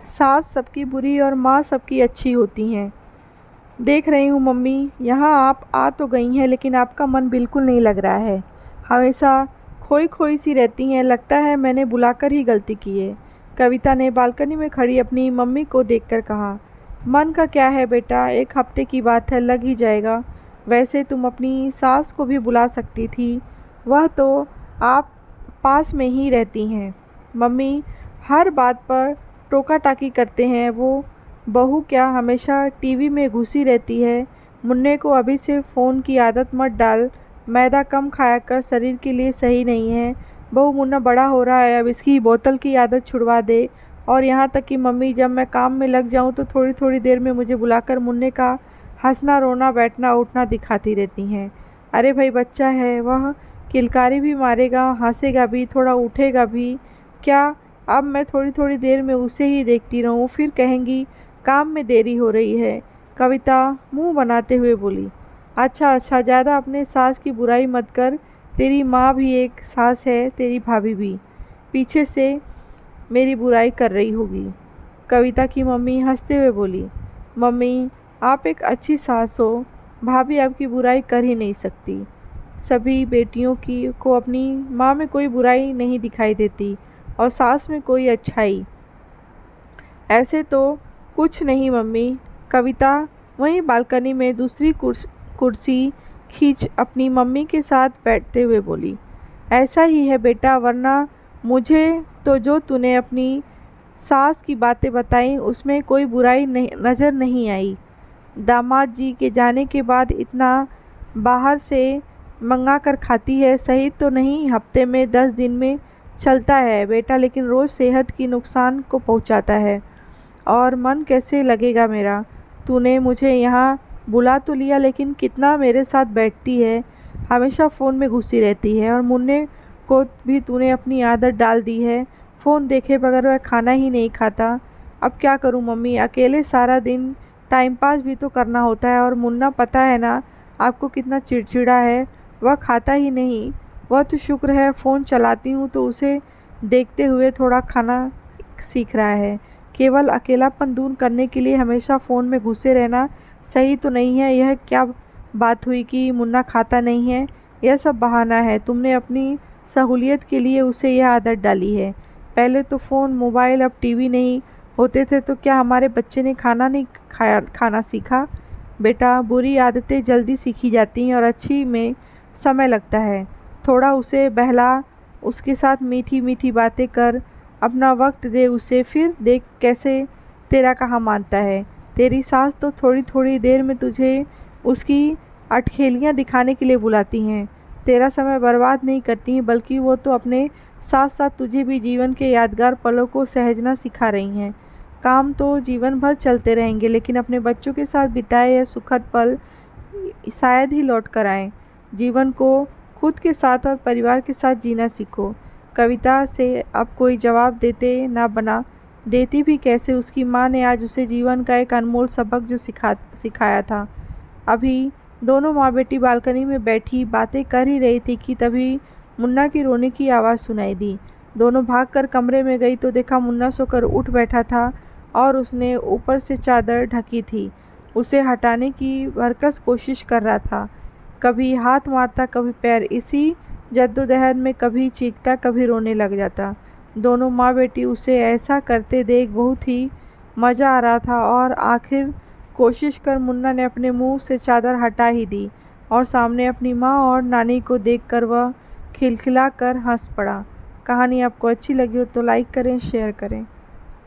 सास सबकी बुरी और माँ सबकी अच्छी होती हैं। देख रही हूँ मम्मी, यहाँ आप आ तो गई हैं लेकिन आपका मन बिल्कुल नहीं लग रहा है। हमेशा खोई खोई सी रहती हैं, लगता है मैंने बुलाकर ही गलती की है। कविता ने बालकनी में खड़ी अपनी मम्मी को देखकर कहा, मन का क्या है बेटा, एक हफ्ते की बात है, लग ही जाएगा। वैसे तुम अपनी सास को भी बुला सकती थी, वह तो आप पास में ही रहती हैं। मम्मी हर बात पर टोका टाकी करते हैं वो। बहू क्या हमेशा टीवी में घुसी रहती है। मुन्ने को अभी से फ़ोन की आदत मत डाल, मैदा कम खाया कर, शरीर के लिए सही नहीं है। बहू मुन्ना बड़ा हो रहा है, अब इसकी बोतल की आदत छुड़वा दे। और यहाँ तक कि मम्मी जब मैं काम में लग जाऊँ तो थोड़ी थोड़ी देर में मुझे बुलाकर मुन्ने का हंसना रोना बैठना उठना दिखाती रहती हैं। अरे भाई बच्चा है, वह किलकारी भी मारेगा, हंसेगा भी, थोड़ा उठेगा भी। क्या अब मैं थोड़ी थोड़ी देर में उसे ही देखती रहूं, फिर कहेंगी काम में देरी हो रही है। कविता मुंह बनाते हुए बोली, अच्छा अच्छा, ज़्यादा अपने सास की बुराई मत कर, तेरी माँ भी एक सास है, तेरी भाभी भी पीछे से मेरी बुराई कर रही होगी। कविता की मम्मी हंसते हुए बोली, मम्मी आप एक अच्छी सास हो, भाभी आपकी बुराई कर ही नहीं सकती। सभी बेटियों की को अपनी माँ में कोई बुराई नहीं दिखाई देती और सास में कोई अच्छाई। ऐसे तो कुछ नहीं मम्मी। कविता वहीं बालकनी में दूसरी कुर्सी खींच अपनी मम्मी के साथ बैठते हुए बोली, ऐसा ही है बेटा, वरना मुझे तो जो तूने अपनी सास की बातें बताई उसमें कोई बुराई नहीं नज़र नहीं आई। दामाद जी के जाने के बाद इतना बाहर से मंगा कर खाती है, सही तो नहीं, हफ्ते में 10 दिन में चलता है बेटा, लेकिन रोज़ सेहत की नुकसान को पहुंचाता है। और मन कैसे लगेगा मेरा। तूने मुझे यहाँ बुला तो लिया लेकिन कितना मेरे साथ बैठती है, हमेशा फ़ोन में घुसी रहती है। और मुन्ने को भी तूने अपनी आदत डाल दी है, फ़ोन देखे बगैर वह खाना ही नहीं खाता। अब क्या करूँ मम्मी, अकेले सारा दिन टाइम पास भी तो करना होता है। और मुन्ना पता है ना आपको कितना चिड़चिड़ा है, वह खाता ही नहीं। वह तो शुक्र है फ़ोन चलाती हूँ तो उसे देखते हुए थोड़ा खाना सीख रहा है। केवल अकेलापन दूर करने के लिए हमेशा फ़ोन में घुसे रहना सही तो नहीं है। यह क्या बात हुई कि मुन्ना खाता नहीं है, यह सब बहाना है। तुमने अपनी सहूलियत के लिए उसे यह आदत डाली है। पहले तो फ़ोन मोबाइल अब टीवी नहीं होते थे तो क्या हमारे बच्चे ने खाना सीखा। बेटा बुरी आदतें जल्दी सीखी जाती हैं और अच्छी में समय लगता है। थोड़ा उसे बहला, उसके साथ मीठी मीठी बातें कर, अपना वक्त दे उसे, फिर देख कैसे तेरा कहाँ मानता है। तेरी सास तो थोड़ी थोड़ी देर में तुझे उसकी अटखेलियाँ दिखाने के लिए बुलाती हैं। तेरा समय बर्बाद नहीं करती हैं, बल्कि वो तो अपने साथ साथ तुझे भी जीवन के यादगार पलों को सहेजना सिखा रही हैं। काम तो जीवन भर चलते रहेंगे लेकिन अपने बच्चों के साथ बिताए यह सुखद पल शायद ही लौट कर आएँ। जीवन को खुद के साथ और परिवार के साथ जीना सीखो। कविता से अब कोई जवाब देती भी कैसे। उसकी माँ ने आज उसे जीवन का एक अनमोल सबक जो सिखाया था। अभी दोनों माँ बेटी बालकनी में बैठी बातें कर ही रही थी कि तभी मुन्ना की रोने की आवाज़ सुनाई दी। दोनों भागकर कमरे में गई तो देखा मुन्ना सोकर उठ बैठा था और उसने ऊपर से चादर ढकी थी। उसे हटाने की भरकस कोशिश कर रहा था, कभी हाथ मारता कभी पैर। इसी जद्दोजहद में कभी चीखता कभी रोने लग जाता। दोनों माँ बेटी उसे ऐसा करते देख बहुत ही मज़ा आ रहा था और आखिर कोशिश कर मुन्ना ने अपने मुंह से चादर हटा ही दी और सामने अपनी माँ और नानी को देखकर वह खिलखिला कर हंस पड़ा। कहानी आपको अच्छी लगी हो तो लाइक करें, शेयर करें।